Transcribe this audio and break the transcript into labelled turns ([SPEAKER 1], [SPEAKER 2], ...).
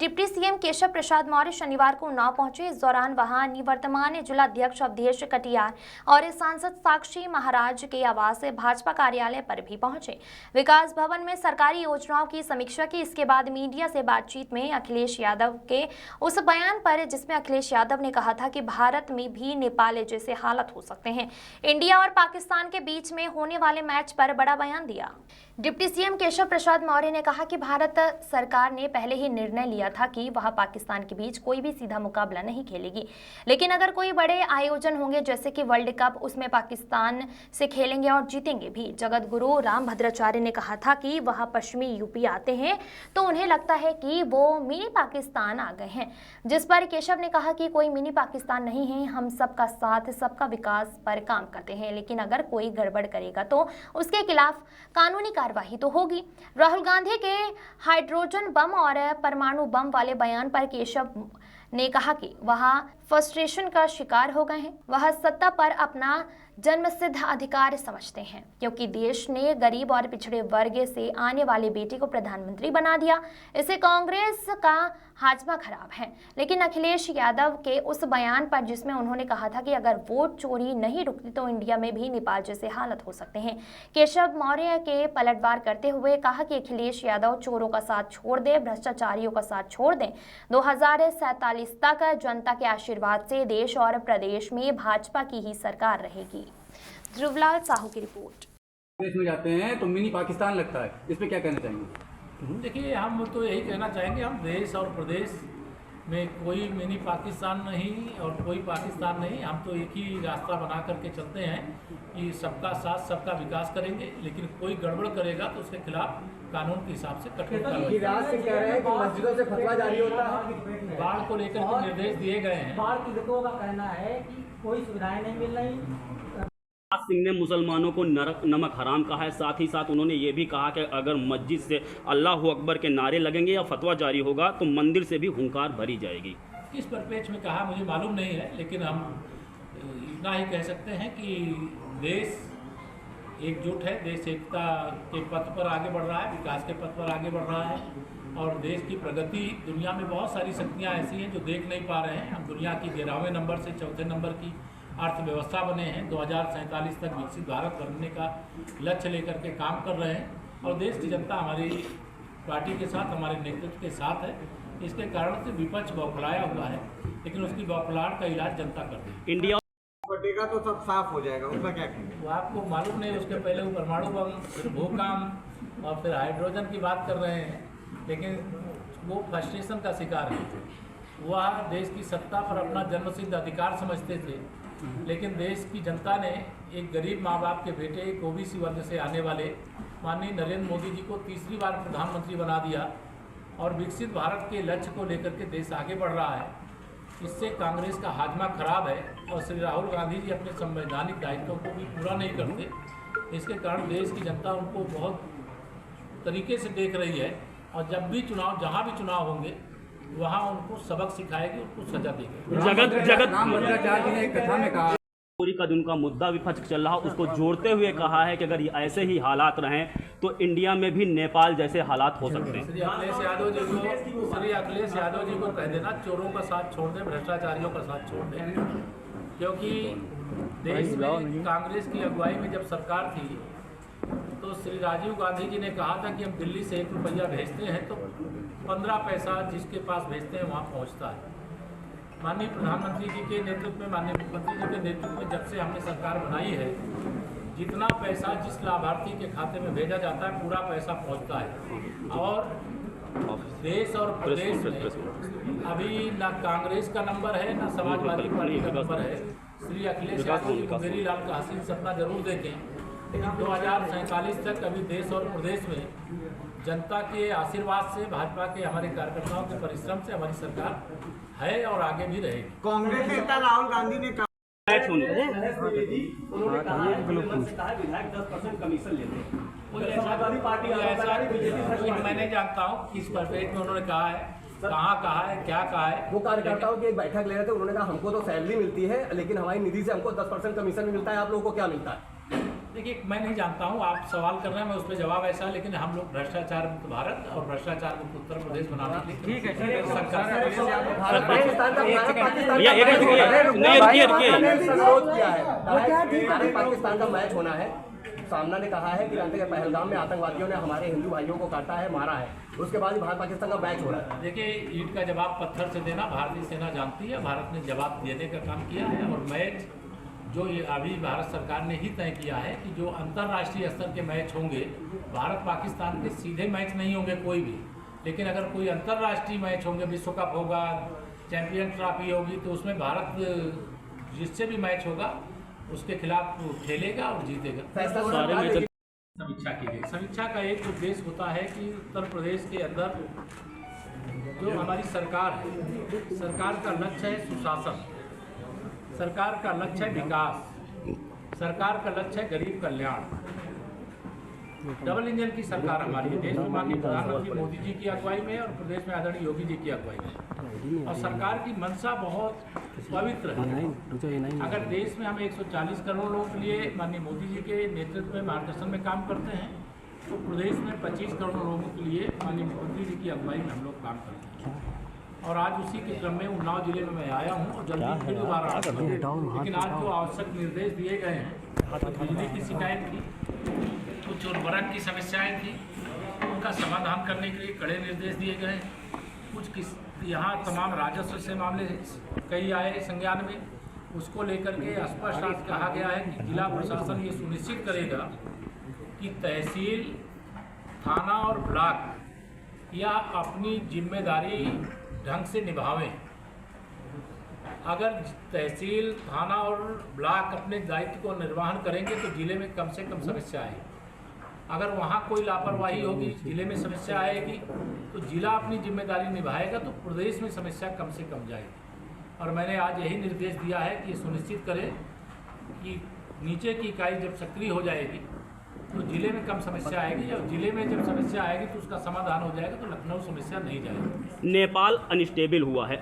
[SPEAKER 1] Deputy CM Keshav Prasad Maurya शनिवार को उन्नाव पहुंचे। इस दौरान वहां निवर्तमान जिलाध्यक्ष अवधेश कटियार और सांसद साक्षी महाराज के आवास से भाजपा कार्यालय पर भी पहुंचे। विकास भवन में सरकारी योजनाओं की समीक्षा की। इसके बाद मीडिया से बातचीत में अखिलेश यादव के उस बयान पर जिसमें अखिलेश यादव ने कहा था कि भारत में भी नेपाल जैसे हालात हो सकते हैं, इंडिया और पाकिस्तान के बीच में होने वाले मैच पर बड़ा बयान दिया। डिप्टी सीएम केशव प्रसाद मौर्य ने कहा कि भारत सरकार ने पहले ही निर्णय लिया था कि वह पाकिस्तान के बीच कोई भी सीधा मुकाबला नहीं खेलेगी, लेकिन अगर कोई बड़े आयोजन होंगे जैसे कि वर्ल्ड कप, उसमें पाकिस्तान से खेलेंगे और जीतेंगे भी। जगत गुरु राम भद्राचार्य ने कहा था कि वह पश्चिमी यूपी आते हैं तो उन्हें लगता है कि वो मिनी पाकिस्तान आ गए हैं, जिस पर केशव ने कहा कि कोई मिनी पाकिस्तान नहीं है, हम सबका साथ सबका विकास पर काम करते हैं, लेकिन अगर कोई गड़बड़ करेगा तो उसके खिलाफ कानूनी कार्रवाई तो होगी। राहुल गांधी के हाइड्रोजन बम और परमाणु बम वाले बयान पर केशव ने कहा कि वह फ्रस्ट्रेशन का शिकार हो गए हैं। वह सत्ता पर अपना जन्मसिद्ध अधिकार समझते हैं क्योंकि देश ने गरीब और पिछड़े वर्ग से आने वाले बेटे को प्रधानमंत्री बना दिया। इसे कांग्रेस का हाजमा खराब है। लेकिन अखिलेश यादव के उस बयान पर जिसमें उन्होंने कहा था कि अगर वोट चोरी नहीं रुकती तो इंडिया में भी नेपाल जैसे हालत हो सकते हैं। केशव मौर्य के पलटवार करते हुए कहा कि अखिलेश यादव चोरों का साथ छोड़ दे, भ्रष्टाचारियों का साथ छोड़ दें। 2047 तक जनता के आशीर्वाद से देश और प्रदेश में भाजपा की ही सरकार रहेगी। ध्रुवलाल साहू की रिपोर्ट।
[SPEAKER 2] देश में जाते हैं तो मिनी पाकिस्तान लगता है, इस पे क्या कहना चाहेंगे?
[SPEAKER 3] देखिए, हम तो यही कहना चाहेंगे, हम देश और प्रदेश में कोई मिनी पाकिस्तान नहीं और कोई पाकिस्तान नहीं, हम तो एक ही रास्ता बना करके चलते हैं कि सबका साथ सबका विकास करेंगे, लेकिन कोई गड़बड़ करेगा तो उसके खिलाफ कानून के हिसाब से कठोर कार्रवाई।
[SPEAKER 4] कह रहे हैं कि मस्जिदों से फतवा जारी होता है,
[SPEAKER 3] बाढ़ को लेकर के निर्देश दिए गए हैं।
[SPEAKER 5] बाढ़ पीड़ितों का कहना है कि कोई सुविधाएं नहीं मिल रही।
[SPEAKER 6] सिंह ने मुसलमानों को नमक हराम कहा है। साथ ही साथ उन्होंने ये भी कहा कि अगर मस्जिद से अल्लाह अकबर के नारे लगेंगे या फतवा जारी होगा तो मंदिर से भी हुंकार भरी जाएगी।
[SPEAKER 3] किस परिप्रेक्ष्य में कहा मुझे मालूम नहीं है, लेकिन हम इतना ही कह सकते हैं कि देश एकजुट है, देश एकता के पथ पर आगे बढ़ रहा है, विकास के पथ पर आगे बढ़ रहा है और देश की प्रगति, दुनिया में बहुत सारी शक्तियाँ ऐसी हैं जो देख नहीं पा रहे हैं। हम दुनिया की 11वें नंबर से 4थे नंबर की अर्थव्यवस्था बने हैं। 2047 तक विकसित भारत बनने का लक्ष्य लेकर के काम कर रहे हैं और देश की जनता हमारी पार्टी के साथ, हमारे नेतृत्व के साथ है। इसके कारण से विपक्ष बौखलाया हुआ है, लेकिन उसकी बौखलाहट का इलाज जनता कर देगी।
[SPEAKER 6] इंडिया
[SPEAKER 4] फटेगा तो सब साफ हो जाएगा, उसका क्या कहेंगे?
[SPEAKER 3] वो आपको मालूम नहीं, उसके पहले वो परमाणु बम, फिर भूकंप और फिर हाइड्रोजन की बात कर रहे हैं, लेकिन वो फ्रस्ट्रेशन का शिकार है। वह देश की सत्ता पर अपना जन्मसिद्ध अधिकार समझते थे, लेकिन देश की जनता ने एक गरीब माँ बाप के बेटे, एक ओबीसी वर्ग से आने वाले माननीय नरेंद्र मोदी जी को तीसरी बार प्रधानमंत्री बना दिया और विकसित भारत के लक्ष्य को लेकर के देश आगे बढ़ रहा है। इससे कांग्रेस का हाजमा खराब है और श्री राहुल गांधी जी अपने संवैधानिक दायित्वों को भी पूरा नहीं करते। इसके कारण देश की जनता उनको बहुत तरीके से देख रही है और जब भी चुनाव, जहाँ भी चुनाव होंगे वहाँ उनको सबक सिखाएगी, उनको सजा देगी।
[SPEAKER 2] राम भद्राचार्य ने एक कथा में कहा,
[SPEAKER 6] चोरी का जिनका मुद्दा विपक्ष चल रहा, उसको जोड़ते हुए कहा है कि अगर ऐसे ही हालात रहें तो इंडिया में भी नेपाल जैसे हालात हो सकते हैं।
[SPEAKER 3] श्री अखिलेश यादव जी को कह देना चोरों का साथ छोड़ दें, भ्रष्टाचारियों का साथ छोड़ दें, क्योंकि देश में कांग्रेस की अगुवाई में जब सरकार थी तो श्री राजीव गांधी जी ने कहा था कि हम दिल्ली से 1 रुपया भेजते हैं तो 15 पैसा जिसके पास भेजते हैं वहाँ पहुँचता है। माननीय प्रधानमंत्री जी के नेतृत्व में, माननीय मुख्यमंत्री जी के नेतृत्व में जब से हमने सरकार बनाई है, जितना पैसा जिस लाभार्थी के खाते में भेजा जाता है पूरा पैसा पहुँचता है। और देश और प्रदेश में अभी ना कांग्रेस का नंबर है ना समाजवादी पार्टी का नंबर है। श्री अखिलेश यादव जी को मेरी लाल का हसीन सपना जरूर देखें, लेकिन 2047 तक अभी देश और प्रदेश में जनता के आशीर्वाद से, भाजपा के, हमारे कार्यकर्ताओं के परिश्रम से हमारी सरकार है और आगे भी रहेगी।
[SPEAKER 4] कांग्रेस नेता राहुल गांधी ने कहा,
[SPEAKER 3] उन्होंने कहा विधायक 10% कमीशन लेते हैं। समाजवादी पार्टी ऐसा मैं नहीं जानता हूँ किस परपेट में उन्होंने कहा है, कहा है, क्या कहा है।
[SPEAKER 4] वो कार्यकर्ताओं की एक बैठक ले रहे थे, उन्होंने कहा हमको तो सैलरी मिलती है लेकिन हमारी निधि से हमको 10% कमीशन मिलता है, आप लोगों को क्या मिलता है?
[SPEAKER 3] देखिए, मैं नहीं जानता हूँ, आप सवाल कर रहे हैं, मैं उस पर जवाब ऐसा, लेकिन हम लोग भ्रष्टाचार मुक्त भारत और भ्रष्टाचार मुक्त उत्तर प्रदेश बनाने के लिए
[SPEAKER 5] ठीक है
[SPEAKER 4] भारत पाकिस्तान का
[SPEAKER 6] भैया, एक मिनट रुकिए। नहीं, रुकिए।
[SPEAKER 4] विरोध किया है, कहा है कि भारत पाकिस्तान का मैच होना है। सामना ने कहा है कि पहलगाम में आतंकवादियों ने हमारे हिंदू भाइयों को काटा है, मारा है, उसके बाद ही भारत पाकिस्तान का मैच हो रहा है।
[SPEAKER 3] देखिए, ईंट का जवाब पत्थर से देना भारतीय सेना जानती है। भारत ने जवाब देने का काम किया है, और मैच जो ये अभी भारत सरकार ने ही तय किया है कि जो अंतर्राष्ट्रीय स्तर के मैच होंगे, भारत पाकिस्तान के सीधे मैच नहीं होंगे कोई भी, लेकिन अगर कोई अंतर्राष्ट्रीय मैच होंगे, विश्व कप होगा, चैंपियन ट्रॉफी होगी, तो उसमें भारत जिससे भी मैच होगा उसके खिलाफ खेलेगा और जीतेगा। समीक्षा की गई। समीक्षा का एक उद्देश्य होता है कि उत्तर प्रदेश के अंदर जो हमारी सरकार है, सरकार का लक्ष्य है सुशासन, सरकार का लक्ष्य है विकास, सरकार का लक्ष्य है गरीब कल्याण। डबल इंजन की सरकार हमारी है। देश में माननीय प्रधानमंत्री मोदी जी की अगुवाई में और प्रदेश में आदरणीय योगी जी की अगुवाई में, और सरकार की मंशा बहुत पवित्र है। अगर देश में हम 140 करोड़ लोगों के लिए माननीय मोदी जी के नेतृत्व में मार्गदर्शन में काम करते हैं, तो प्रदेश में 25 करोड़ लोगों के लिए माननीय मुख्यमंत्री जी की अगुवाई में हम लोग काम करते हैं। और आज उसी के क्रम में उन्नाव जिले में मैं आया हूँ, और जल्दी फिर दोबारा आऊँगा। लेकिन आज जो आवश्यक निर्देश दिए गए हैं, बिजली की शिकायत थी, कुछ उर्वरक की समस्याएं थी, उनका समाधान करने के लिए कड़े निर्देश दिए गए। कुछ यहाँ तमाम राजस्व से मामले कई आए संज्ञान में, उसको लेकर के स्पष्ट आज कहा गया है कि जिला प्रशासन ये सुनिश्चित करेगा कि तहसील, थाना और ब्लॉक या अपनी जिम्मेदारी ढंग से निभावें। अगर तहसील, थाना और ब्लॉक अपने दायित्व को निर्वहन करेंगे तो जिले में कम से कम समस्या आएगी। अगर वहाँ कोई लापरवाही होगी, जिले में समस्या आएगी, तो जिला अपनी जिम्मेदारी निभाएगा तो प्रदेश में समस्या कम से कम जाएगी। और मैंने आज यही निर्देश दिया है कि सुनिश्चित करें कि नीचे की इकाई जब सक्रिय हो जाएगी तो जिले में कम समस्या आएगी, और जिले में जब समस्या आएगी तो उसका समाधान हो जाएगा, तो लखनऊ समस्या नहीं जाएगी।
[SPEAKER 6] नेपाल अनस्टेबल हुआ है।